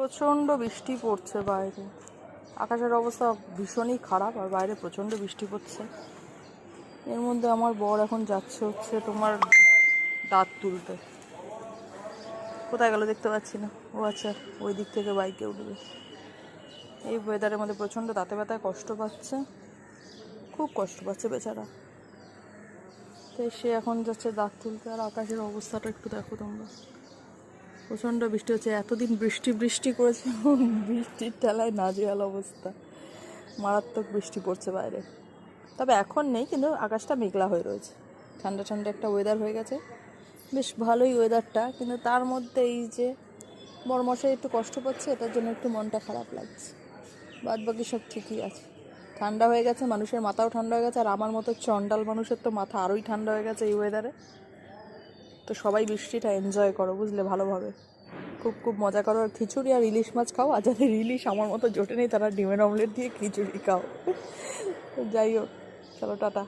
প্রচণ্ড বৃষ্টি পড়ছে বাইরে, আকাশের অবস্থা ভীষণই খারাপ, আর বাইরে প্রচণ্ড বৃষ্টি পড়ছে। এর মধ্যে আমার বর এখন যাচ্ছে হচ্ছে তোমার দাঁত তুলতে। কোথায় গেল দেখতে পাচ্ছি না। ও আচ্ছা, ওই দিক থেকে বাইকে উঠবে। এই ওয়েদারের মধ্যে প্রচণ্ড দাঁতে ব্যথায় কষ্ট পাচ্ছে, খুব কষ্ট পাচ্ছে বেচারা। তো সে এখন যাচ্ছে দাঁত তুলতে। আর আকাশের অবস্থাটা একটু দেখো তোমরা, প্রচণ্ড বৃষ্টি হচ্ছে। এতদিন বৃষ্টি বৃষ্টি করেছে, বৃষ্টির ঠেলায় নাজেহাল অবস্থা, মারাত্মক বৃষ্টি পড়ছে বাইরে। তবে এখন নেই, কিন্তু আকাশটা মেঘলা হয়ে রয়েছে, ঠান্ডা ঠান্ডা একটা ওয়েদার হয়ে গেছে, বেশ ভালোই ওয়েদারটা। কিন্তু তার মধ্যে এই যে বড়মশাই একটু কষ্ট পাচ্ছে, এটার জন্য একটু মনটা খারাপ লাগছে। বাদ বাকি সব ঠিকই আছে, ঠান্ডা হয়ে গেছে, মানুষের মাথাও ঠান্ডা হয়ে গেছে। আর আমার মতো চন্ডাল মানুষের তো মাথা আরোই ঠান্ডা হয়ে গেছে এই ওয়েদারে। তো সবাই বৃষ্টিটা এনজয় করো, বুঝলে, ভালোভাবে খুব খুব মজা করো। আর খিচুড়ি আর ইলিশ মাছ খাও, আর যাদের ইলিশ আমার মতো জোটে নেই তারা ডিমের অমলেট দিয়ে খিচুড়ি খাও। যাই হোক, চলো টাটা।